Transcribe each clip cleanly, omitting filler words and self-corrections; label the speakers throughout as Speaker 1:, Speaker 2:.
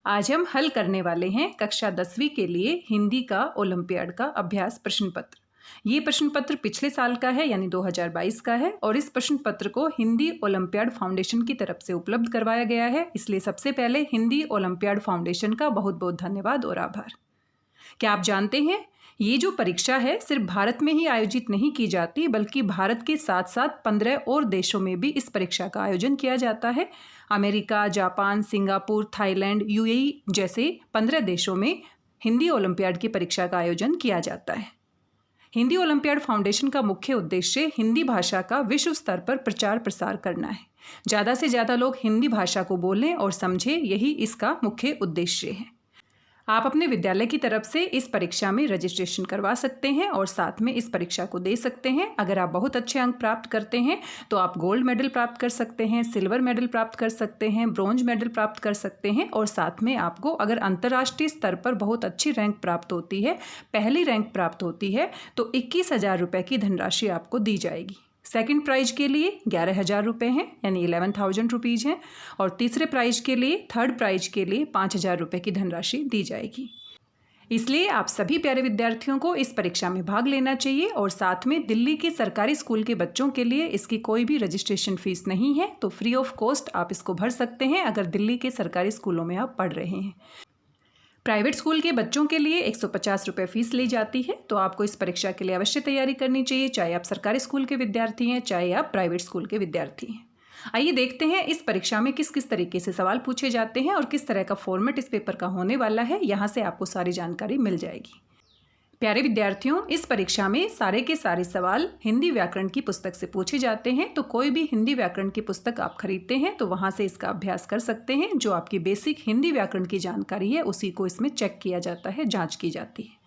Speaker 1: आज हम हल करने वाले हैं कक्षा 10वीं के लिए हिंदी का ओलंपियाड का अभ्यास प्रश्न पत्र। ये प्रश्न पत्र पिछले साल का है यानी 2022 का है और इस प्रश्न पत्र को हिंदी ओलंपियाड फाउंडेशन की तरफ से उपलब्ध करवाया गया है। इसलिए सबसे पहले हिंदी ओलंपियाड फाउंडेशन का बहुत बहुत धन्यवाद और आभार। क्या आप जानते हैं ये जो परीक्षा है सिर्फ भारत में ही आयोजित नहीं की जाती बल्कि भारत के साथ साथ 15 और देशों में भी इस परीक्षा का आयोजन किया जाता है। America, Japan, Singapore, Thailand, UAE जैसे 15 देशों में हिंदी ओलंपियाड की परीक्षा का आयोजन किया जाता है। हिंदी ओलंपियाड फाउंडेशन का मुख्य उद्देश्य हिंदी भाषा का विश्व स्तर पर प्रचार प्रसार करना है। ज़्यादा से ज़्यादा लोग हिंदी भाषा को बोलें और समझें, यही इसका मुख्य उद्देश्य है। आप अपने विद्यालय की तरफ से इस परीक्षा में रजिस्ट्रेशन करवा सकते हैं और साथ में इस परीक्षा को दे सकते हैं। अगर आप बहुत अच्छे अंक प्राप्त करते हैं तो आप गोल्ड मेडल प्राप्त कर सकते हैं, सिल्वर मेडल प्राप्त कर सकते हैं, ब्रॉन्ज मेडल प्राप्त कर सकते हैं और साथ में आपको अगर अंतर्राष्ट्रीय स्तर पर बहुत अच्छी रैंक प्राप्त होती है, पहली रैंक प्राप्त होती है, तो 21,000 रुपये की धनराशि आपको दी जाएगी। सेकंड प्राइज के लिए 11,000 रुपये हैं यानी 11,000 रुपीज़ हैं और तीसरे प्राइज के लिए, थर्ड प्राइज के लिए 5,000 रुपये की धनराशि दी जाएगी। इसलिए आप सभी प्यारे विद्यार्थियों को इस परीक्षा में भाग लेना चाहिए और साथ में दिल्ली के सरकारी स्कूल के बच्चों के लिए इसकी कोई भी रजिस्ट्रेशन फीस नहीं है, तो फ्री ऑफ कॉस्ट आप इसको भर सकते हैं अगर दिल्ली के सरकारी स्कूलों में आप पढ़ रहे हैं। प्राइवेट स्कूल के बच्चों के लिए 150 रुपये फीस ली जाती है, तो आपको इस परीक्षा के लिए अवश्य तैयारी करनी चाहिए, चाहे आप सरकारी स्कूल के विद्यार्थी हैं चाहे आप प्राइवेट स्कूल के विद्यार्थी हैं। आइए देखते हैं इस परीक्षा में किस किस तरीके से सवाल पूछे जाते हैं और किस तरह का फॉर्मेट इस पेपर का होने वाला है। यहाँ से आपको सारी जानकारी मिल जाएगी। प्यारे विद्यार्थियों, इस परीक्षा में सारे के सारे सवाल हिंदी व्याकरण की पुस्तक से पूछे जाते हैं, तो कोई भी हिंदी व्याकरण की पुस्तक आप खरीदते हैं तो वहाँ से इसका अभ्यास कर सकते हैं। जो आपकी बेसिक हिंदी व्याकरण की जानकारी है उसी को इसमें चेक किया जाता है, जांच की जाती है।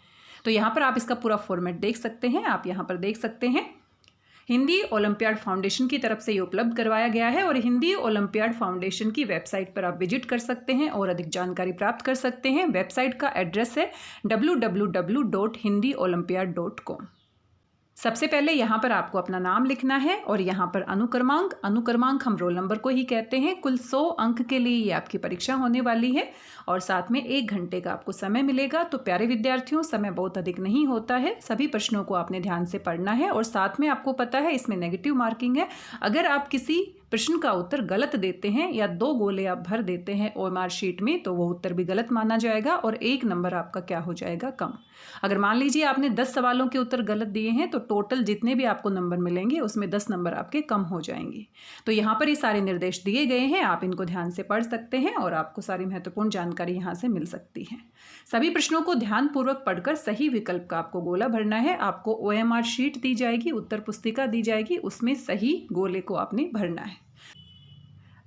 Speaker 1: तो यहाँ पर आप इसका पूरा फॉर्मेट देख सकते हैं। आप यहाँ पर देख सकते हैं हिंदी ओलंपियाड फाउंडेशन की तरफ से ये उपलब्ध करवाया गया है और हिंदी ओलंपियाड फाउंडेशन की वेबसाइट पर आप विजिट कर सकते हैं और अधिक जानकारी प्राप्त कर सकते हैं। वेबसाइट का एड्रेस है www.hindiolympiad.com। सबसे पहले यहाँ पर आपको अपना नाम लिखना है और यहाँ पर अनुक्रमांक हम रोल नंबर को ही कहते हैं। कुल 100 अंक के लिए ये आपकी परीक्षा होने वाली है और साथ में 1 घंटे का आपको समय मिलेगा। तो प्यारे विद्यार्थियों, समय बहुत अधिक नहीं होता है, सभी प्रश्नों को आपने ध्यान से पढ़ना है और साथ में आपको पता है इसमें नेगेटिव मार्किंग है। अगर आप किसी प्रश्न का उत्तर गलत देते हैं या 2 गोले आप भर देते हैं ओएमआर शीट में तो वो उत्तर भी गलत माना जाएगा और 1 नंबर आपका क्या हो जाएगा, कम। अगर मान लीजिए आपने 10 सवालों के उत्तर गलत दिए हैं तो टोटल जितने भी आपको नंबर मिलेंगे उसमें 10 नंबर आपके कम हो जाएंगे। तो यहाँ पर ये सारे निर्देश दिए गए हैं, आप इनको ध्यान से पढ़ सकते हैं और आपको सारी महत्वपूर्ण जानकारी यहाँ से मिल सकती है। सभी प्रश्नों को ध्यानपूर्वक पढ़कर सही विकल्प का आपको गोला भरना है। आपको ओएमआर शीट दी जाएगी, उत्तर पुस्तिका दी जाएगी, उसमें सही गोले को आपने भरना है।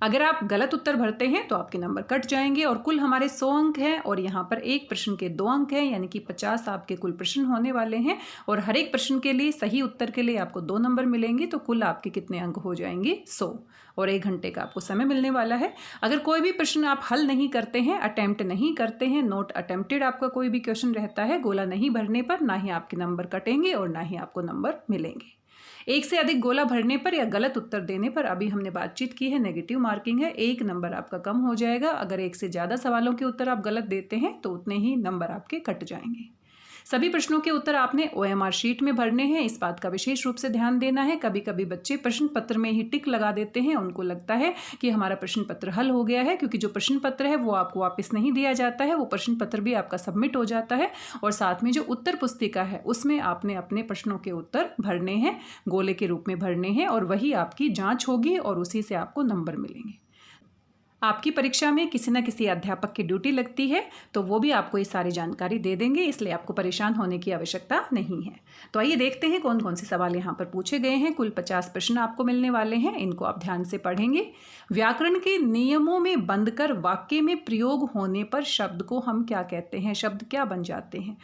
Speaker 1: अगर आप गलत उत्तर भरते हैं तो आपके नंबर कट जाएंगे और कुल हमारे 100 अंक हैं और यहाँ पर एक प्रश्न के 2 अंक हैं यानी कि 50 आपके कुल प्रश्न होने वाले हैं और हर एक प्रश्न के लिए सही उत्तर के लिए आपको 2 नंबर मिलेंगे। तो कुल आपके कितने अंक हो जाएंगे, 100 और 1 घंटे का आपको समय मिलने वाला है। अगर कोई भी प्रश्न आप हल नहीं करते हैं, अटेम्प्ट नहीं करते हैं, नोट अटेम्प्टेड आपका कोई भी क्वेश्चन रहता है, गोला नहीं भरने पर ना ही आपके नंबर कटेंगे और ना ही आपको नंबर मिलेंगे। 1 से अधिक गोला भरने पर या गलत उत्तर देने पर, अभी हमने बातचीत की है, नेगेटिव मार्किंग है, 1 नंबर आपका कम हो जाएगा। अगर 1 से ज़्यादा सवालों के उत्तर आप गलत देते हैं तो उतने ही नंबर आपके कट जाएंगे। सभी प्रश्नों के उत्तर आपने ओएमआर शीट में भरने हैं, इस बात का विशेष रूप से ध्यान देना है। कभी कभी बच्चे प्रश्न पत्र में ही टिक लगा देते हैं, उनको लगता है कि हमारा प्रश्न पत्र हल हो गया है, क्योंकि जो प्रश्न पत्र है वो आपको वापस नहीं दिया जाता है, वो प्रश्न पत्र भी आपका सबमिट हो जाता है और साथ में जो उत्तर पुस्तिका है उसमें आपने अपने प्रश्नों के उत्तर भरने हैं, गोले के रूप में भरने हैं और वही आपकी जाँच होगी और उसी से आपको नंबर मिलेंगे। आपकी परीक्षा में किसी न किसी अध्यापक की ड्यूटी लगती है तो वो भी आपको ये सारी जानकारी दे देंगे, इसलिए आपको परेशान होने की आवश्यकता नहीं है। तो आइए देखते हैं कौन कौन से सवाल यहाँ पर पूछे गए हैं। कुल 50 प्रश्न आपको मिलने वाले हैं, इनको आप ध्यान से पढ़ेंगे। व्याकरण के नियमों में बंधकर वाक्य में प्रयोग होने पर शब्द को हम क्या कहते हैं, शब्द क्या बन जाते हैं।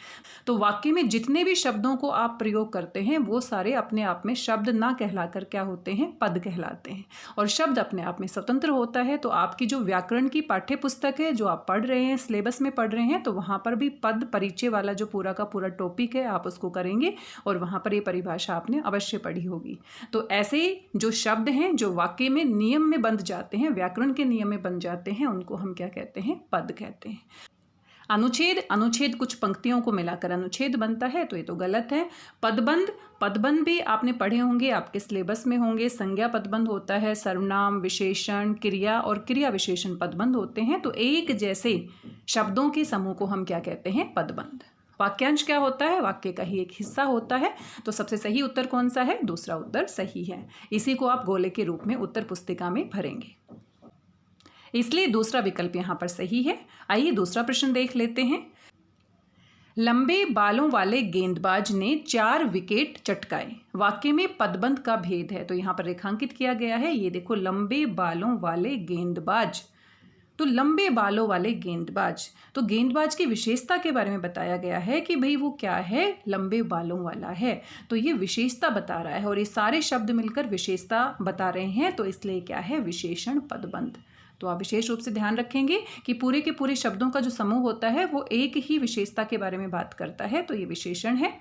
Speaker 1: तो वाक्य में जितने भी शब्दों को आप प्रयोग करते हैं वो सारे अपने आप में शब्द ना कहलाकर क्या होते हैं, पद कहलाते हैं और शब्द अपने आप में स्वतंत्र होता है। तो आपकी जो व्याकरण की पाठ्य पुस्तक है जो आप पढ़ रहे हैं, सिलेबस में पढ़ रहे हैं, तो वहाँ पर भी पद परिचय वाला जो पूरा का पूरा टॉपिक है आप उसको करेंगे और वहाँ पर ये परिभाषा आपने अवश्य पढ़ी होगी। तो ऐसे जो शब्द हैं जो वाक्य में नियम में बंध जाते हैं, व्याकरण के नियम में बन जाते हैं, उनको हम क्या कहते हैं? पद कहते हैं। अनुच्छेद, अनुच्छेद कुछ पंक्तियों को मिलाकर अनुच्छेद बनता है, तो ये तो गलत है। पदबंध, पदबंध भी आपने पढ़े होंगे, आपके सिलेबस में होंगे। संज्ञा पदबंध होता है, सर्वनाम, विशेषण, क्रिया और क्रिया विशेषण पदबंध होते हैं। तो एक जैसे शब्दों के समूह को हम क्या कहते हैं? पदबंध। वाक्यांश क्या होता है? वाक्य का ही एक हिस्सा होता है। तो सबसे सही उत्तर कौन सा है? दूसरा उत्तर सही है। इसी को आप गोले के रूप में उत्तर पुस्तिका में भरेंगे, इसलिए दूसरा विकल्प यहाँ पर सही है। आइए दूसरा प्रश्न देख लेते हैं। लंबे बालों वाले गेंदबाज ने 4 विकेट चटकाए। वाक्य में पदबंध का भेद है, तो यहाँ पर रेखांकित किया गया है। ये देखो, लंबे बालों वाले गेंदबाज। तो लंबे बालों वाले गेंदबाज, तो गेंदबाज की विशेषता के बारे में बताया गया है कि भाई वो क्या है? लंबे बालों वाला है। तो ये विशेषता बता रहा है और ये सारे शब्द मिलकर विशेषता बता रहे हैं, तो इसलिए क्या है? विशेषण पदबंध। तो आप विशेष रूप से ध्यान रखेंगे कि पूरे के पूरे शब्दों का जो समूह होता है वो एक ही विशेषता के बारे में बात करता है, तो ये विशेषण है।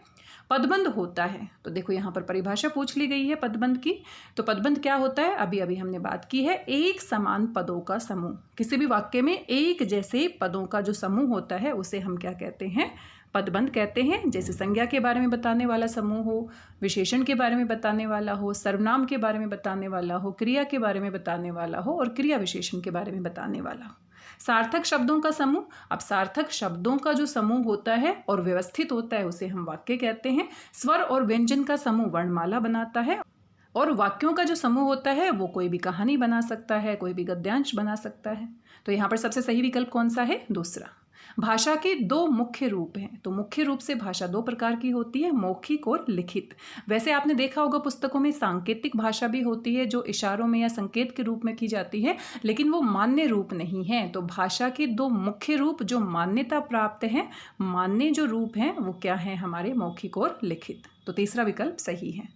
Speaker 1: पदबंध होता है, तो देखो यहाँ पर परिभाषा पूछ ली गई है पदबंध की। तो पदबंध क्या होता है? अभी अभी हमने बात की है, एक समान पदों का समूह। किसी भी वाक्य में एक जैसे पदों का जो समूह होता है उसे हम क्या कहते हैं? पदबंध कहते हैं। जैसे संज्ञा के बारे में बताने वाला समूह हो, विशेषण के बारे में बताने वाला हो, सर्वनाम के बारे में बताने वाला हो, क्रिया के बारे में बताने वाला हो और क्रिया विशेषण के बारे में बताने वाला हो। सार्थक शब्दों का समूह, अब सार्थक शब्दों का जो समूह होता है और व्यवस्थित होता है उसे हम वाक्य कहते हैं। स्वर और व्यंजन का समूह वर्णमाला बनाता है और वाक्यों का जो समूह होता है वो कोई भी कहानी बना सकता है, कोई भी गद्यांश बना सकता है। तो यहाँ पर सबसे सही विकल्प कौन सा है? दूसरा। भाषा के 2 मुख्य रूप हैं। तो मुख्य रूप से भाषा 2 प्रकार की होती है, मौखिक और लिखित। वैसे आपने देखा होगा पुस्तकों में सांकेतिक भाषा भी होती है जो इशारों में या संकेत के रूप में की जाती है, लेकिन वो मान्य रूप नहीं है। तो भाषा के 2 मुख्य रूप जो मान्यता प्राप्त हैं, मान्य जो रूप हैं वो क्या है? हमारे मौखिक और लिखित। तो तीसरा विकल्प सही है।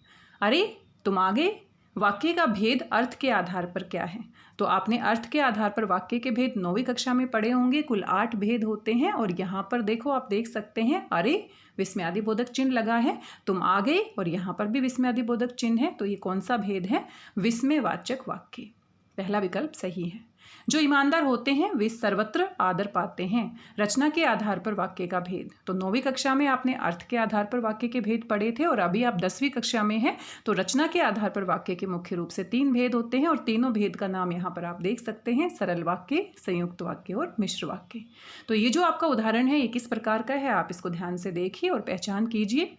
Speaker 1: अरे तुम आगे, वाक्य का भेद अर्थ के आधार पर क्या है? तो आपने अर्थ के आधार पर वाक्य के भेद 9वीं कक्षा में पढ़े होंगे। कुल 8 भेद होते हैं और यहाँ पर देखो, आप देख सकते हैं, अरे विस्मयादिबोधक चिन्ह लगा है, तुम आ गए, और यहाँ पर भी विस्मयादिबोधक चिन्ह है। तो ये कौन सा भेद है? विस्मयवाचक वाक्य। पहला विकल्प सही है। जो ईमानदार होते हैं वे सर्वत्र आदर पाते हैं। रचना के आधार पर वाक्य का भेद, तो 9वीं कक्षा में आपने अर्थ के आधार पर वाक्य के भेद पढ़े थे और अभी आप 10वीं कक्षा में हैं। तो रचना के आधार पर वाक्य के मुख्य रूप से 3 भेद होते हैं और तीनों भेद का नाम यहाँ पर आप देख सकते हैं, सरल वाक्य, संयुक्त वाक्य और मिश्र वाक्य। तो ये जो आपका उदाहरण है ये किस प्रकार का है? आप इसको ध्यान से देखिए और पहचान कीजिए।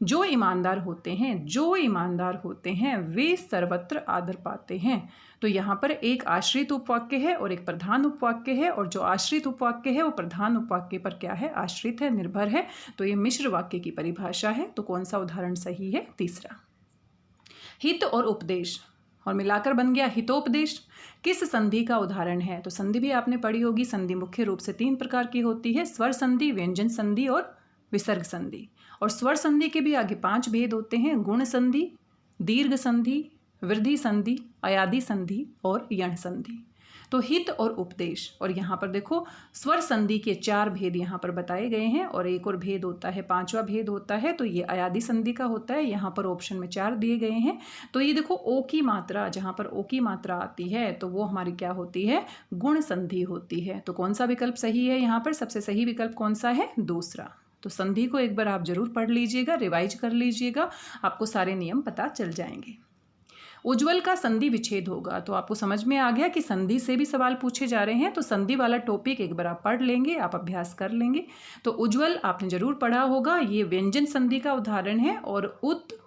Speaker 1: जो ईमानदार होते हैं, जो ईमानदार होते हैं वे सर्वत्र आदर पाते हैं। तो यहाँ पर एक आश्रित उपवाक्य है और एक प्रधान उपवाक्य है, और जो आश्रित उपवाक्य है वो प्रधान उपवाक्य पर क्या है? आश्रित है, निर्भर है। तो ये मिश्र वाक्य की परिभाषा है। तो कौन सा उदाहरण सही है? तीसरा। हित और उपदेश, और मिलाकर बन गया हितोपदेश। किस संधि का उदाहरण है? तो संधि भी आपने पढ़ी होगी। संधि मुख्य रूप से 3 प्रकार की होती है, स्वर संधि, व्यंजन संधि और विसर्ग संधि। और स्वर संधि के भी आगे 5 भेद होते हैं, गुण संधि, दीर्घ संधि, वृद्धि संधि, अयादि संधि और यण संधि। तो हित और उपदेश, और यहाँ पर देखो स्वर संधि के 4 भेद यहाँ पर बताए गए हैं और एक और भेद होता है, 5वां भेद होता है, तो ये अयादि संधि का होता है। यहाँ पर ऑप्शन में 4 दिए गए हैं। तो ये देखो ओ की मात्रा, जहाँ पर ओ की मात्रा आती है तो वो हमारी क्या होती है? गुण संधि होती है। तो कौन सा विकल्प सही है? यहाँ पर सबसे सही विकल्प कौन सा है? दूसरा। तो संधि को एक बार आप जरूर पढ़ लीजिएगा, रिवाइज कर लीजिएगा, आपको सारे नियम पता चल जाएंगे। उज्ज्वल का संधि विच्छेद होगा, तो आपको समझ में आ गया कि संधि से भी सवाल पूछे जा रहे हैं। तो संधि वाला टॉपिक एक बार आप पढ़ लेंगे, आप अभ्यास कर लेंगे। तो उज्ज्वल आपने जरूर पढ़ा होगा, ये व्यंजन संधि का उदाहरण है, और उत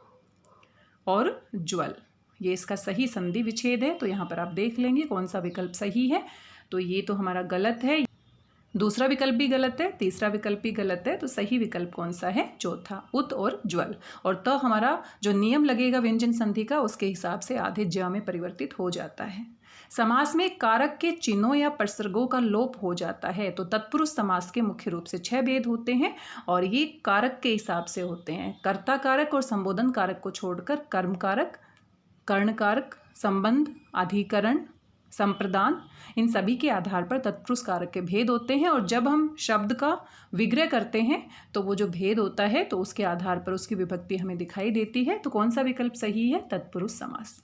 Speaker 1: और ज्वल ये इसका सही संधि विच्छेद है। तो यहाँ पर आप देख लेंगे कौन सा विकल्प सही है। तो ये तो हमारा गलत है, दूसरा विकल्प भी गलत है, तीसरा विकल्प भी गलत है। तो सही विकल्प कौन सा है? चौथा, उत और ज्वल। और तो हमारा जो नियम लगेगा व्यंजन संधि का उसके हिसाब से आधे ज में परिवर्तित हो जाता है। समास में कारक के चिन्हों या प्रसर्गों का लोप हो जाता है। तो तत्पुरुष समास के मुख्य रूप से 6 भेद होते हैं और ये कारक के हिसाब से होते हैं। कर्ता कारक और संबोधन कारक को छोड़कर कर्म कारक, कर्ण कारक, संबंध, अधिकरण, संप्रदान, इन सभी के आधार पर तत्पुरुष कारक के भेद होते हैं और जब हम शब्द का विग्रह करते हैं तो वो जो भेद होता है तो उसके आधार पर उसकी विभक्ति हमें दिखाई देती है। तो कौन सा विकल्प सही है? तत्पुरुष समास।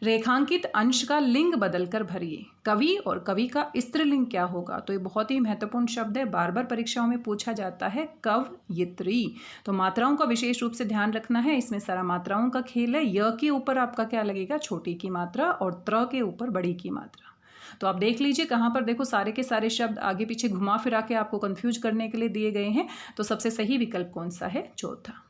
Speaker 1: रेखांकित अंश का लिंग बदलकर भरिए। कवि और कवि का स्त्रीलिंग क्या होगा? तो ये बहुत ही महत्वपूर्ण शब्द है, बार बार परीक्षाओं में पूछा जाता है। कवयित्री। तो मात्राओं का विशेष रूप से ध्यान रखना है, इसमें सारा मात्राओं का खेल है। य के ऊपर आपका क्या लगेगा? छोटी की मात्रा, और त्र के ऊपर बड़ी की मात्रा। तो आप देख लीजिए कहाँ पर, देखो सारे के सारे शब्द आगे पीछे घुमा फिरा के आपको कंफ्यूज करने के लिए दिए गए हैं। तो सबसे सही विकल्प कौन सा है? चौथा।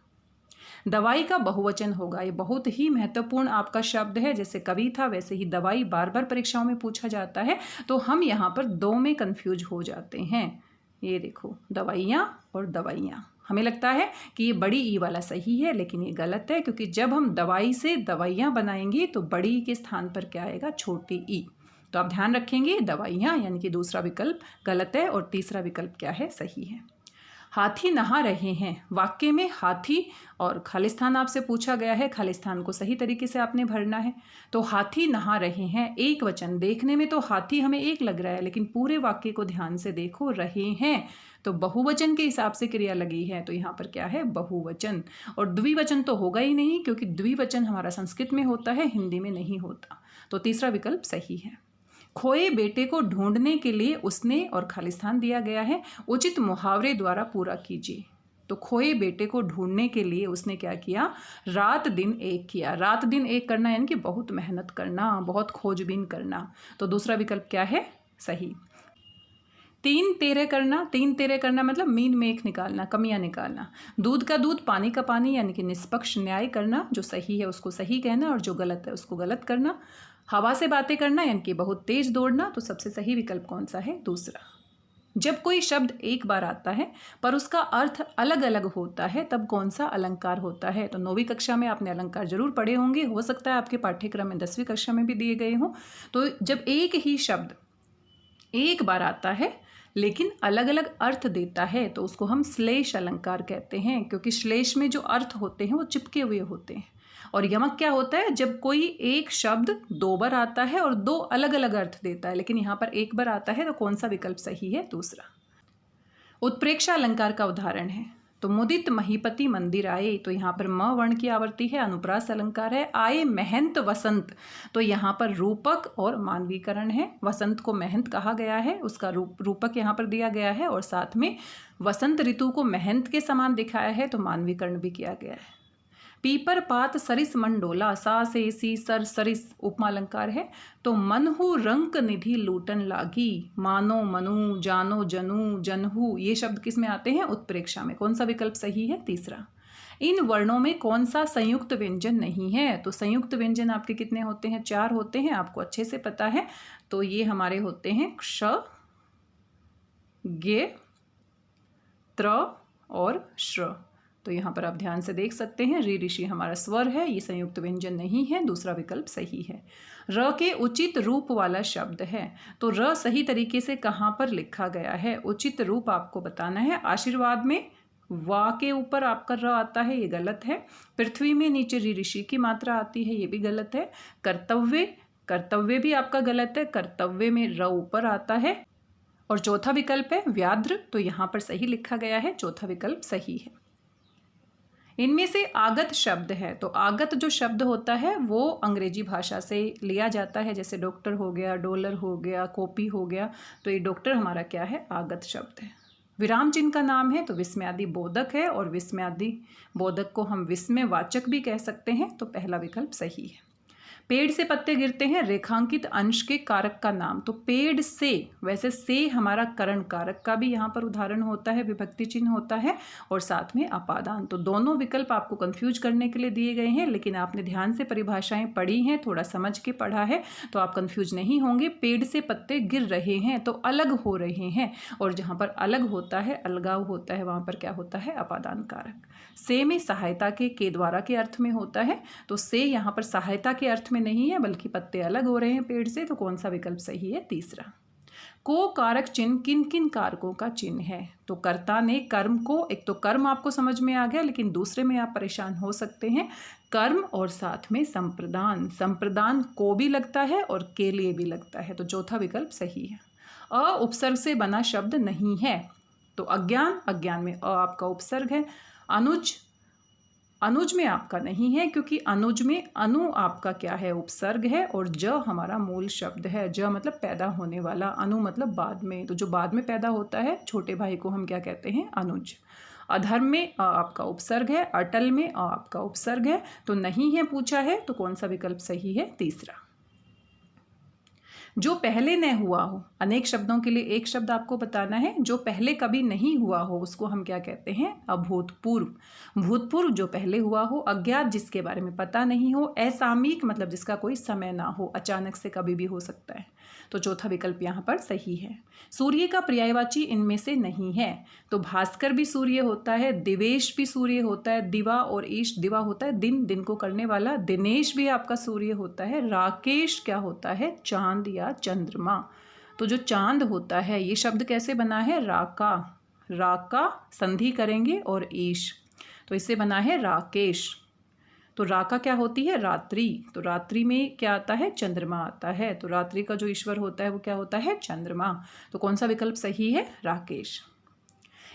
Speaker 1: दवाई का बहुवचन होगा। ये बहुत ही महत्वपूर्ण आपका शब्द है, जैसे कवि था वैसे ही दवाई बार बार परीक्षाओं में पूछा जाता है। तो हम यहाँ पर दो में कंफ्यूज हो जाते हैं। ये देखो, दवाइयाँ और दवाइयाँ, हमें लगता है कि ये बड़ी ई वाला सही है, लेकिन ये गलत है, क्योंकि जब हम दवाई से दवाइयाँ बनाएंगे तो बड़ी के स्थान पर क्या आएगा? छोटी ई। तो आप ध्यान रखेंगे, दवाइयाँ यानी कि दूसरा विकल्प गलत है और तीसरा विकल्प क्या है? सही है। हाथी नहा रहे हैं। वाक्य में हाथी और खालिस्तान आपसे पूछा गया है, खालिस्तान को सही तरीके से आपने भरना है। तो हाथी नहा रहे हैं, एक वचन। देखने में तो हाथी हमें एक लग रहा है, लेकिन पूरे वाक्य को ध्यान से देखो, रहे हैं तो बहुवचन के हिसाब से क्रिया लगी है, तो यहाँ पर क्या है? बहुवचन। और द्विवचन तो होगा ही नहीं, क्योंकि द्विवचन हमारा संस्कृत में होता है, हिंदी में नहीं होता। तो तीसरा विकल्प सही है। खोए बेटे को ढूंढने के लिए उसने, और खालिस्तान दिया गया है, उचित मुहावरे द्वारा पूरा कीजिए। तो खोए बेटे को ढूंढने के लिए उसने क्या किया? रात दिन एक किया। रात दिन एक करना यानी कि बहुत मेहनत करना, बहुत खोजबीन करना। तो दूसरा विकल्प क्या है? सही। तीन तेरे करना। तीन तेरे करना मतलब मीन मेख निकालना, कमियां निकालना। दूध का दूध, पानी का पानी, यानी कि निष्पक्ष न्याय करना। जो सही है उसको सही कहना और जो गलत है उसको गलत करना। हवा से बातें करना यानी कि बहुत तेज दौड़ना। तो सबसे सही विकल्प कौन सा है? दूसरा। जब कोई शब्द एक बार आता है पर उसका अर्थ अलग अलग होता है, तब कौन सा अलंकार होता है? तो 9वीं कक्षा में आपने अलंकार जरूर पढ़े होंगे, हो सकता है आपके पाठ्यक्रम में 10वीं कक्षा में भी दिए गए हों। तो जब एक ही शब्द एक बार आता है लेकिन अलग अलग अर्थ देता है तो उसको हम श्लेष अलंकार कहते हैं, क्योंकि श्लेष में जो अर्थ होते हैं वो चिपके हुए होते हैं। और यमक क्या होता है? जब कोई एक शब्द दो बार आता है और दो अलग अलग अर्थ देता है, लेकिन यहाँ पर एक बार आता है। तो कौन सा विकल्प सही है? दूसरा। उत्प्रेक्षा अलंकार का उदाहरण है। तो मुदित महीपति मंदिर आए, तो यहाँ पर म वर्ण की आवर्ती है, अनुप्रास अलंकार है। आए महंत वसंत, तो यहाँ पर रूपक और मानवीकरण है। वसंत को महंत कहा गया है, उसका रूपक यहाँ पर दिया गया है, और साथ में वसंत ऋतु को महंत के समान दिखाया है, तो मानवीकरण भी किया गया है। पीपर पात सरिस मंडोला, सा से सी सर सरिस उपमा अलंकार है। तो मनहु रंक निधि लूटन लागी, मानो मनु, जानो जनू, जनहु, ये शब्द किस में आते हैं? उत्प्रेक्षा में। कौन सा विकल्प सही है? तीसरा। इन वर्णों में कौन सा संयुक्त व्यंजन नहीं है? तो संयुक्त व्यंजन आपके कितने होते हैं? 4 होते हैं, आपको अच्छे से पता है। तो ये हमारे होते हैं क्ष, गे, त्र और श्र। तो यहाँ पर आप ध्यान से देख सकते हैं, री ऋषि हमारा स्वर है, ये संयुक्त व्यंजन नहीं है। दूसरा विकल्प सही है। र के उचित रूप वाला शब्द है। तो र सही तरीके से कहाँ पर लिखा गया है? उचित रूप आपको बताना है। आशीर्वाद में वा के ऊपर आपका र आता है, ये गलत है। पृथ्वी में नीचे री ऋषि की मात्रा आती है, ये भी गलत है। कर्तव्य, कर्तव्य भी आपका गलत है, कर्तव्य में र ऊपर आता है। और चौथा विकल्प है व्याघ्र, तो यहाँ पर सही लिखा गया है, चौथा विकल्प सही है। इनमें से आगत शब्द है। तो आगत जो शब्द होता है वो अंग्रेजी भाषा से लिया जाता है, जैसे डॉक्टर हो गया, डॉलर हो गया, कॉपी हो गया। तो ये डॉक्टर हमारा क्या है? आगत शब्द है। विराम चिन्ह का नाम है, तो विस्मयादि बोधक है, और विस्मयादि बोधक को हम विस्मयवाचक भी कह सकते हैं। तो पहला विकल्प सही है। पेड़ से पत्ते गिरते हैं, रेखांकित अंश के कारक का नाम। तो पेड़ से, वैसे से हमारा करण कारक का भी यहाँ पर उदाहरण होता है, विभक्ति चिन्ह होता है, और साथ में अपादान। तो दोनों विकल्प आपको कंफ्यूज करने के लिए दिए गए हैं, लेकिन आपने ध्यान से परिभाषाएं पढ़ी हैं, थोड़ा समझ के पढ़ा है, तो आप कंफ्यूज नहीं होंगे। पेड़ से पत्ते गिर रहे हैं तो अलग हो रहे हैं, और जहाँ पर अलग होता है, अलगाव होता है, वहाँ पर क्या होता है? अपादान कारक। से में सहायता के द्वारा के अर्थ में होता है, तो से यहाँ पर सहायता के अर्थ में नहीं है, बल्कि पत्ते अलग हो रहे हैं पेड़ से। तो कौन सा विकल्प सही है? तीसरा। को कारक चिन्ह किन किन कारकों का चिन्ह है? तो कर्ता ने कर्म को, एक तो कर्म आपको समझ में आ गया, लेकिन दूसरे में आप परेशान हो सकते हैं। कर्म और साथ में संप्रदान, संप्रदान को भी लगता है और के लिए भी लगता है, तो चौथा विकल्प सही है। अ उपसर्ग से बना शब्द नहीं है, तो अज्ञान, अज्ञान में अ आपका उपसर्ग है। अनुज, अनुज में आपका नहीं है, क्योंकि अनुज में अनु आपका क्या है, उपसर्ग है, और ज हमारा मूल शब्द है। ज मतलब पैदा होने वाला, अनु मतलब बाद में, तो जो बाद में पैदा होता है छोटे भाई को हम क्या कहते हैं, अनुज। अधर्म में अ आपका उपसर्ग है, अटल में अ आपका उपसर्ग है, तो नहीं है पूछा है, तो कौन सा विकल्प सही है, तीसरा। जो पहले न हुआ हो, अनेक शब्दों के लिए एक शब्द आपको बताना है। जो पहले कभी नहीं हुआ हो उसको हम क्या कहते हैं, अभूतपूर्व। भूतपूर्व जो पहले हुआ हो, अज्ञात जिसके बारे में पता नहीं हो, असामयिक मतलब जिसका कोई समय ना हो, अचानक से कभी भी हो सकता है, तो चौथा विकल्प यहाँ पर सही है। सूर्य का पर्यायवाची इनमें से नहीं है, तो भास्कर भी सूर्य होता है, दिवेश भी सूर्य होता है, दिवा और ईश, दिवा होता है दिन, दिन को करने वाला, दिनेश भी आपका सूर्य होता है, राकेश क्या होता है, चांद या चंद्रमा। तो जो चांद होता है, ये शब्द कैसे बना है, राका, राका संधि करेंगे और ईश, तो इससे बना है राकेश। तो राका क्या होती है, रात्रि, तो रात्रि में क्या आता है, चंद्रमा आता है, तो रात्रि का जो ईश्वर होता है वो क्या होता है, चंद्रमा। तो कौन सा विकल्प सही है, राकेश।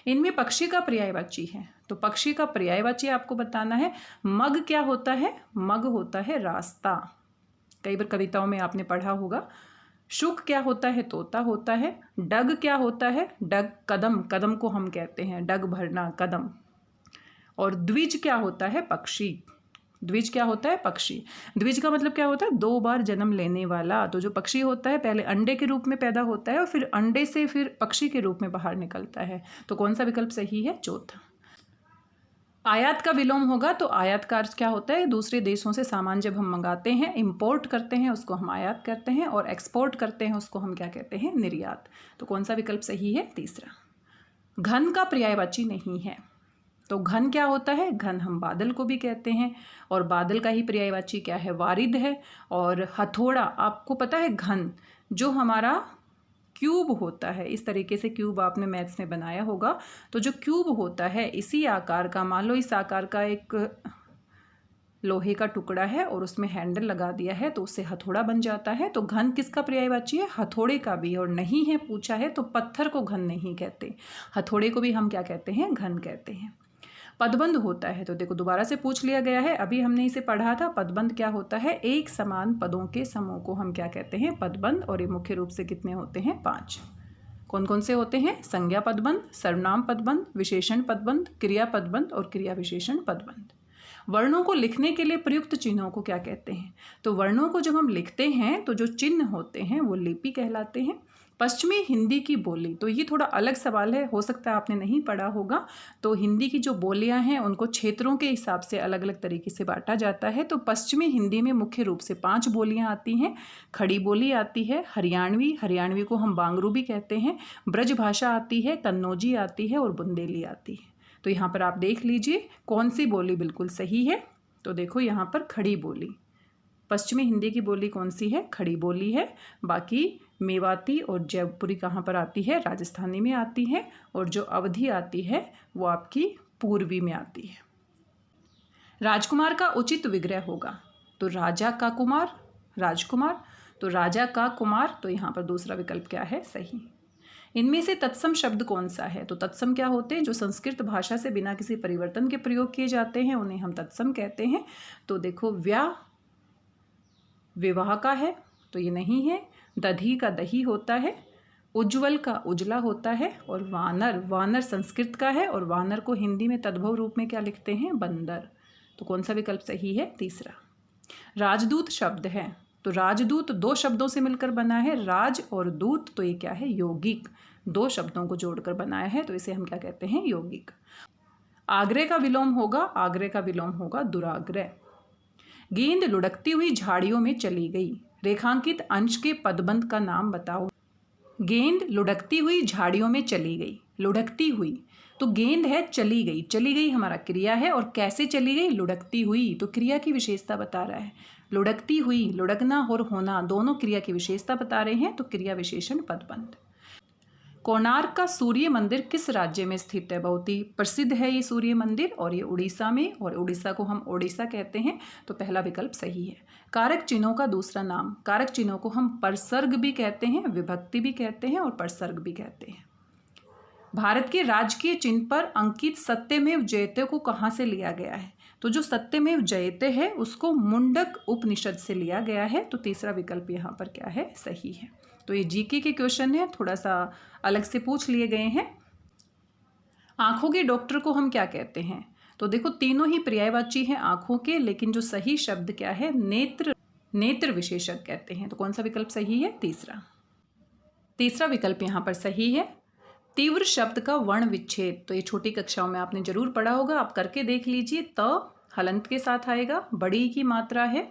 Speaker 1: इनमें पक्षी का पर्यायवाची है, तो पक्षी का पर्यायवाची आपको बताना है। मग क्या होता है, मग होता है रास्ता, कई बार कविताओं में आपने पढ़ा होगा। शुक क्या होता है, तोता होता है। डग क्या होता है, डग कदम, कदम को हम कहते हैं डग भरना, कदम। और द्विज क्या होता है, पक्षी, द्विज क्या होता है, पक्षी। द्विज का मतलब क्या होता है, 2 बार जन्म लेने वाला। तो जो पक्षी होता है पहले अंडे के रूप में पैदा होता है और फिर अंडे से फिर पक्षी के रूप में बाहर निकलता है, तो कौन सा विकल्प सही है, चौथा। आयात का विलोम होगा, तो आयात का अर्थ क्या होता है, दूसरे देशों से सामान जब हम मंगाते हैं, इंपोर्ट करते हैं उसको हम आयात करते हैं, और एक्सपोर्ट करते हैं उसको हम क्या कहते हैं, निर्यात। तो कौन सा विकल्प सही है, तीसरा। घन का पर्यायवाची नहीं है, तो घन क्या होता है, घन हम बादल को भी कहते हैं, और बादल का ही पर्यायवाची क्या है, वारिद है। और हथौड़ा, आपको पता है घन जो हमारा क्यूब होता है, इस तरीके से क्यूब आपने मैथ्स में बनाया होगा, तो जो क्यूब होता है इसी आकार का, मान लो इस आकार का एक लोहे का टुकड़ा है और उसमें हैंडल लगा दिया है, तो उससे हथौड़ा बन जाता है। तो घन किसका पर्यायवाची है, हथौड़े का भी। और नहीं है पूछा है, तो पत्थर को घन नहीं कहते, हथौड़े को भी हम क्या कहते हैं, घन कहते हैं। पदबंध होता है, तो देखो दोबारा से पूछ लिया गया है, अभी हमने इसे पढ़ा था। पदबंध क्या होता है, एक समान पदों के समूह को हम क्या कहते हैं, पदबंध। और ये मुख्य रूप से कितने होते हैं, 5। कौन कौन से होते हैं, संज्ञा पदबंध, सर्वनाम पदबंध, विशेषण पदबंध, क्रिया पदबंध और क्रिया विशेषण पदबंध। वर्णों को लिखने के लिए प्रयुक्त चिन्हों को क्या कहते हैं, तो वर्णों को जब हम लिखते हैं तो जो चिन्ह होते हैं वो लिपि कहलाते हैं। पश्चिमी हिंदी की बोली, तो ये थोड़ा अलग सवाल है, हो सकता है आपने नहीं पढ़ा होगा। तो हिंदी की जो बोलियां हैं उनको क्षेत्रों के हिसाब से अलग अलग तरीके से बांटा जाता है। तो पश्चिमी हिंदी में मुख्य रूप से 5 बोलियां आती हैं। खड़ी बोली आती है, हरियाणवी, हरियाणवी को हम बांगरू भी कहते हैं, ब्रज भाषा आती है, कन्नौजी आती है और बुंदेली आती है। तो यहाँ पर आप देख लीजिए कौन सी बोली बिल्कुल सही है। तो देखो यहाँ पर खड़ी बोली, पश्चिमी हिंदी की बोली कौन सी है, खड़ी बोली है। बाकी मेवाती और जयपुरी कहाँ पर आती है, राजस्थानी में आती है। और जो अवधी आती है वो आपकी पूर्वी में आती है। राजकुमार का उचित विग्रह होगा, तो राजा का कुमार, राजकुमार, तो राजा का कुमार, तो यहाँ पर दूसरा विकल्प क्या है, सही। इनमें से तत्सम शब्द कौन सा है, तो तत्सम क्या होते हैं, जो संस्कृत भाषा से बिना किसी परिवर्तन के प्रयोग किए जाते हैं उन्हें हम तत्सम कहते हैं। तो देखो व्या विवाह का है, तो ये नहीं है। दधी का दही होता है, उज्ज्वल का उजला होता है, और वानर, वानर संस्कृत का है और वानर को हिंदी में तद्भव रूप में क्या लिखते हैं, बंदर। तो कौन सा विकल्प सही है, तीसरा। राजदूत शब्द है, तो राजदूत 2 शब्दों से मिलकर बना है, राज और दूत, तो ये क्या है, यौगिक, 2 शब्दों को जोड़कर बनाया है, तो इसे हम क्या कहते हैं, यौगिक। आग्रह का विलोम होगा, आग्रह का विलोम होगा दुराग्रह। गेंद लुढ़कती हुई झाड़ियों में चली गई, रेखांकित अंश के पदबंध का नाम बताओ। गेंद लुढ़कती हुई झाड़ियों में चली गई, लुढ़कती हुई, तो गेंद है चली गई, चली गई हमारा क्रिया है, और कैसे चली गई, लुढ़कती हुई, तो क्रिया की विशेषता बता रहा है। लुढ़कती हुई, लुढ़कना और होना दोनों क्रिया की विशेषता बता रहे हैं, तो क्रिया विशेषण पदबंध। कोणार्क का सूर्य मंदिर किस राज्य में स्थित है? बहुत ही प्रसिद्ध है ये सूर्य मंदिर और ये उड़ीसा में, और उड़ीसा को हम ओडिशा कहते हैं, तो पहला विकल्प सही है। कारक चिन्हों का दूसरा नाम। कारक चिन्हों को हम परसर्ग भी कहते हैं, विभक्ति भी कहते हैं और परसर्ग भी कहते हैं। भारत के राजकीय चिन्ह पर अंकित सत्यमेव जयते को कहाँ से लिया गया है? तो जो सत्यमेव जयते है उसको मुंडक उपनिषद से लिया गया है, तो तीसरा विकल्प यहाँ पर क्या है? सही है। तो ये जीके के क्वेश्चन है, थोड़ा सा अलग से पूछ लिए गए हैं। आंखों के डॉक्टर को हम क्या कहते हैं? तो देखो तीनों ही पर्यायवाची हैं आंखों के, लेकिन जो सही शब्द क्या है? नेत्र विशेषज्ञ कहते हैं। तो कौन सा विकल्प सही है? तीसरा विकल्प यहाँ पर सही है। तीव्र शब्द का वर्ण विच्छेद, तो ये छोटी कक्षाओं में आपने जरूर पढ़ा होगा, आप करके देख लीजिए। त हलंत के साथ आएगा, बड़ी की मात्रा है,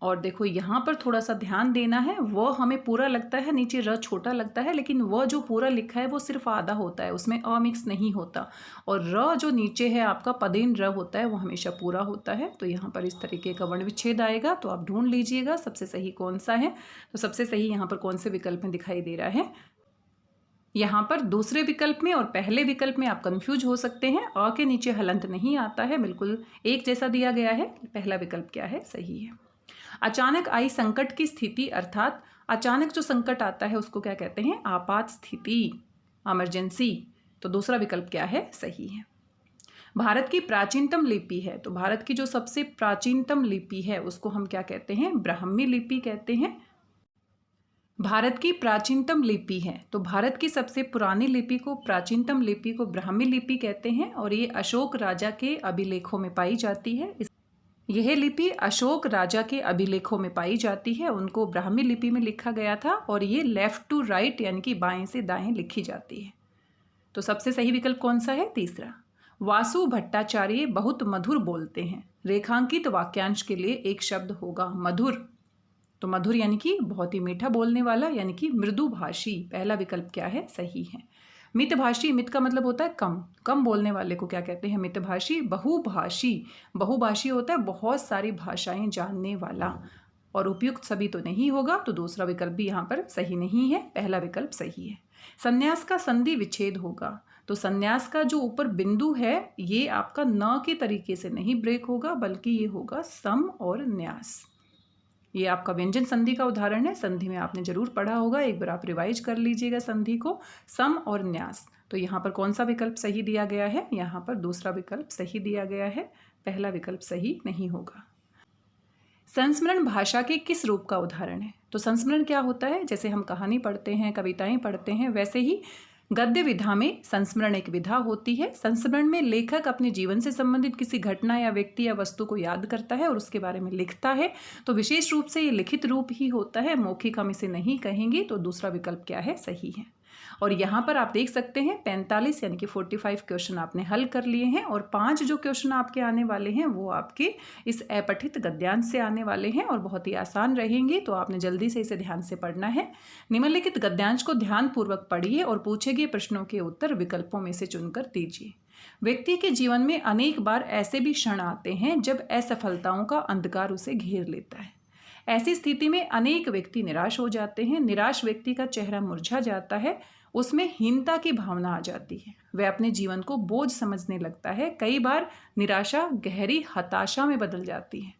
Speaker 1: और देखो यहाँ पर थोड़ा सा ध्यान देना है। वह हमें पूरा लगता है, नीचे र छोटा लगता है, लेकिन वह जो पूरा लिखा है वो सिर्फ आधा होता है, उसमें अ मिक्स नहीं होता। और र जो नीचे है आपका पदेन र होता है, वो हमेशा पूरा होता है। तो यहाँ पर इस तरीके का वर्ण विच्छेद आएगा, तो आप ढूंढ लीजिएगा सबसे सही कौन सा है। तो सबसे सही यहाँ पर कौन से विकल्प में दिखाई दे रहा है? यहाँ पर दूसरे विकल्प में और पहले विकल्प में आप कंफ्यूज हो सकते हैं। अ के नीचे हलंत नहीं आता है, बिल्कुल एक जैसा दिया गया है। पहला विकल्प क्या है? सही है। अचानक आई संकट की स्थिति, अर्थात अचानक जो संकट आता है उसको क्या कहते हैं? आपात स्थिति, इमरजेंसी। तो दूसरा विकल्प क्या है? सही है। भारत की प्राचीनतम लिपि है, तो भारत की जो सबसे प्राचीनतम लिपि है उसको हम क्या कहते हैं? ब्राह्मी लिपि कहते हैं। भारत की प्राचीनतम लिपि है, तो भारत की सबसे पुरानी लिपि को, प्राचीनतम लिपि को ब्राह्मी लिपि कहते हैं, और ये अशोक राजा के अभिलेखों में पाई जाती है। यह लिपि अशोक राजा के अभिलेखों में पाई जाती है, उनको ब्राह्मी लिपि में लिखा गया था, और ये लेफ्ट टू राइट यानी कि बाएं से दाएं लिखी जाती है। तो सबसे सही विकल्प कौन सा है? तीसरा। वासु भट्टाचार्य बहुत मधुर बोलते हैं, रेखांकित वाक्यांश के लिए एक शब्द होगा मधुर। तो मधुर यानी कि बहुत ही मीठा बोलने वाला, यानी कि मृदुभाषी। पहला विकल्प क्या है? सही है। मितभाषी, मित का मतलब होता है कम, कम बोलने वाले को क्या कहते हैं? मितभाषी। बहुभाषी, बहुभाषी होता है बहुत सारी भाषाएं जानने वाला, और उपयुक्त सभी तो नहीं होगा, तो दूसरा विकल्प भी यहाँ पर सही नहीं है, पहला विकल्प सही है। संन्यास का संधि विच्छेद होगा, तो संन्यास का जो ऊपर बिंदु है ये आपका न के तरीके से नहीं ब्रेक होगा, बल्कि ये होगा सम और न्यास। ये आपका व्यंजन संधि का उदाहरण है, संधि में आपने जरूर पढ़ा होगा, एक बार आप रिवाइज कर लीजिएगा संधि को, सम और न्यास। तो यहाँ पर कौन सा विकल्प सही दिया गया है? यहाँ पर दूसरा विकल्प सही दिया गया है, पहला विकल्प सही नहीं होगा। संस्मरण भाषा के किस रूप का उदाहरण है? तो संस्मरण क्या होता है? जैसे हम कहानी पढ़ते हैं, कविताएं पढ़ते हैं, वैसे ही गद्य विधा में संस्मरण एक विधा होती है। संस्मरण में लेखक अपने जीवन से संबंधित किसी घटना या व्यक्ति या वस्तु को याद करता है और उसके बारे में लिखता है, तो विशेष रूप से ये लिखित रूप ही होता है, मौखिक हम इसे नहीं कहेंगे। तो दूसरा विकल्प क्या है? सही है। और यहाँ पर आप देख सकते हैं 45 यानी कि 45 क्वेश्चन आपने हल कर लिए हैं, और 5 जो क्वेश्चन आपके आने वाले हैं वो आपके इस अपठित गद्यांश से आने वाले हैं, और बहुत ही आसान रहेंगे, तो आपने जल्दी से इसे ध्यान से पढ़ना है। निम्नलिखित गद्यांश को ध्यानपूर्वक पढ़िए और पूछे गए प्रश्नों के उत्तर विकल्पों में से चुनकर दीजिए। व्यक्ति के जीवन में अनेक बार ऐसे भी क्षण आते हैं जब असफलताओं का अंधकार उसे घेर लेता है। ऐसी स्थिति में अनेक व्यक्ति निराश हो जाते हैं। निराश व्यक्ति का चेहरा मुरझा जाता है, उसमें हीनता की भावना आ जाती है, वह अपने जीवन को बोझ समझने लगता है। कई बार निराशा गहरी हताशा में बदल जाती है।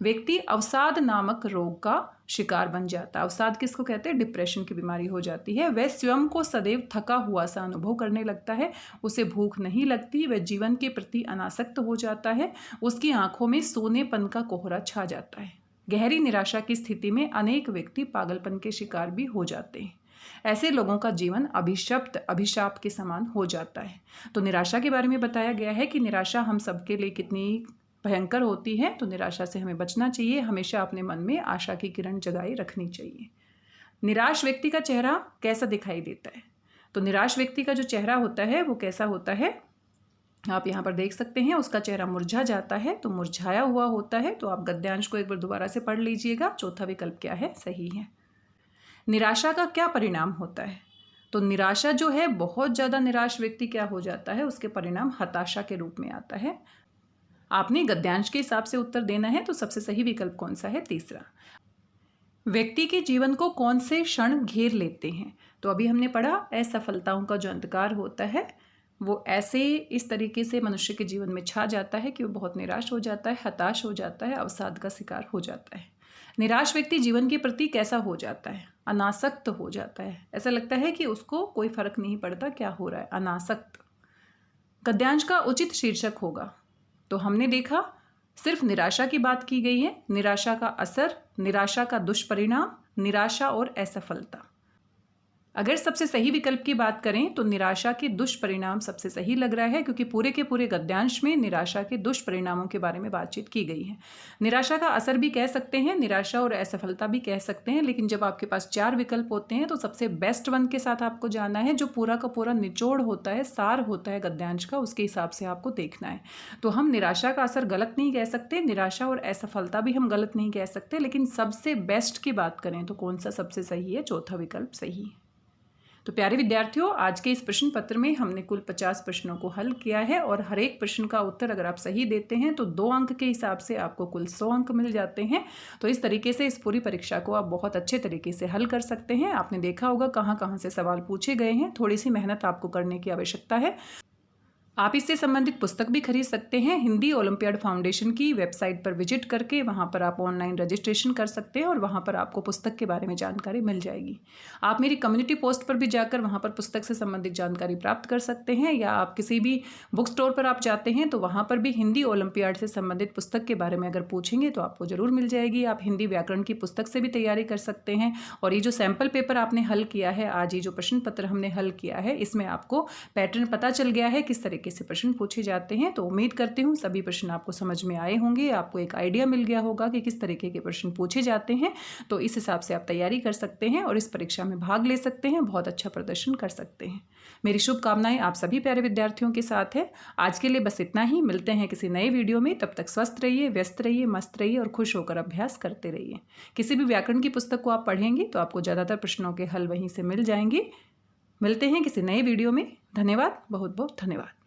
Speaker 1: व्यक्ति अवसाद नामक रोग का शिकार बन जाता है। अवसाद किसको कहते हैं? डिप्रेशन की बीमारी हो जाती है। वह स्वयं को सदैव थका हुआ सा अनुभव करने लगता है, उसे भूख नहीं लगती, वह जीवन के प्रति अनासक्त हो जाता है, उसकी आंखों में सोनेपन का कोहरा छा जाता है। गहरी निराशा की स्थिति में अनेक व्यक्ति पागलपन के शिकार भी हो जाते हैं। ऐसे लोगों का जीवन अभिशाप के समान हो जाता है। तो निराशा के बारे में बताया गया है कि निराशा हम सबके लिए कितनी भयंकर होती है, तो निराशा से हमें बचना चाहिए। हमेशा अपने मन में आशा की किरण जगाई रखनी चाहिए। निराश व्यक्ति का चेहरा कैसा दिखाई देता है? तो निराश व्यक्ति का जो चेहरा होता है वो कैसा होता है? आप यहाँ पर देख सकते हैं, उसका चेहरा मुरझा जाता है, तो मुरझाया हुआ होता है। तो आप गद्यांश को एक बार दोबारा से पढ़ लीजिएगा। चौथा विकल्प क्या है? सही है। निराशा का क्या परिणाम होता है? तो निराशा जो है, बहुत ज़्यादा निराश व्यक्ति क्या हो जाता है, उसके परिणाम हताशा के रूप में आता है। आपने गद्यांश के हिसाब से उत्तर देना है। तो सबसे सही विकल्प कौन सा है? तीसरा। व्यक्ति के जीवन को कौन से क्षण घेर लेते हैं? तो अभी हमने पढ़ा असफलताओं का जो अंधकार होता है वो ऐसे इस तरीके से मनुष्य के जीवन में छा जाता है कि वो बहुत निराश हो जाता है, हताश हो जाता है, अवसाद का शिकार हो जाता है। निराश व्यक्ति जीवन के प्रति कैसा हो जाता है? अनासक्त हो जाता है। ऐसा लगता है कि उसको कोई फर्क नहीं पड़ता क्या हो रहा है, अनासक्त। गद्यांश का उचित शीर्षक होगा, तो हमने देखा सिर्फ निराशा की बात की गई है, निराशा का असर, निराशा का दुष्परिणाम, निराशा और असफलता। अगर सबसे सही विकल्प की बात करें तो निराशा के दुष्परिणाम सबसे सही लग रहा है, क्योंकि पूरे के पूरे गद्यांश में निराशा के दुष्परिणामों के बारे में बातचीत की गई है। निराशा का असर भी कह सकते हैं, निराशा और असफलता भी कह सकते हैं, लेकिन जब आपके पास 4 विकल्प होते हैं तो सबसे बेस्ट वन के साथ आपको जाना है, जो पूरा का पूरा निचोड़ होता है, सार होता है गद्यांश का, उसके हिसाब से आपको देखना है। तो हम निराशा का असर गलत नहीं कह सकते, निराशा और असफलता भी हम गलत नहीं कह सकते, लेकिन सबसे बेस्ट की बात करें तो कौन सा सबसे सही है? चौथा विकल्प सही है। तो प्यारे विद्यार्थियों, आज के इस प्रश्न पत्र में हमने कुल 50 प्रश्नों को हल किया है और हर एक प्रश्न का उत्तर अगर आप सही देते हैं तो 2 अंक के हिसाब से आपको कुल 100 अंक मिल जाते हैं। तो इस तरीके से इस पूरी परीक्षा को आप बहुत अच्छे तरीके से हल कर सकते हैं। आपने देखा होगा कहाँ कहाँ से सवाल पूछे गए हैं, थोड़ी सी मेहनत आपको करने की आवश्यकता है। आप इससे संबंधित पुस्तक भी खरीद सकते हैं हिंदी ओलंपियाड फाउंडेशन की वेबसाइट पर विजिट करके। वहां पर आप ऑनलाइन रजिस्ट्रेशन कर सकते हैं और वहां पर आपको पुस्तक के बारे में जानकारी मिल जाएगी। आप मेरी कम्युनिटी पोस्ट पर भी जाकर वहां पर पुस्तक से संबंधित जानकारी प्राप्त कर सकते हैं, या आप किसी भी बुक स्टोर पर आप जाते हैं तो वहाँ पर भी हिंदी ओलंपियाड से संबंधित पुस्तक के बारे में अगर पूछेंगे तो आपको ज़रूर मिल जाएगी। आप हिंदी व्याकरण की पुस्तक से भी तैयारी कर सकते हैं। और ये जो सैम्पल पेपर आपने हल किया है, आज ये जो प्रश्न पत्र हमने हल किया है, इसमें आपको पैटर्न पता चल गया है किस तरीके से प्रश्न पूछे जाते हैं। तो उम्मीद करती हूँ सभी प्रश्न आपको समझ में आए होंगे, आपको एक आइडिया मिल गया होगा कि किस तरीके के प्रश्न पूछे जाते हैं। तो इस हिसाब से आप तैयारी कर सकते हैं और इस परीक्षा में भाग ले सकते हैं, बहुत अच्छा प्रदर्शन कर सकते हैं। मेरी शुभकामनाएं आप सभी प्यारे विद्यार्थियों के साथ है। आज के लिए बस इतना ही, मिलते हैं किसी नए वीडियो में। तब तक स्वस्थ रहिए, व्यस्त रहिए, मस्त रहिए और खुश होकर अभ्यास करते रहिए। किसी भी व्याकरण की पुस्तक को आप पढ़ेंगे तो आपको ज़्यादातर प्रश्नों के हल वहीं से मिल जाएंगे। मिलते हैं किसी नए वीडियो में। धन्यवाद, बहुत बहुत धन्यवाद।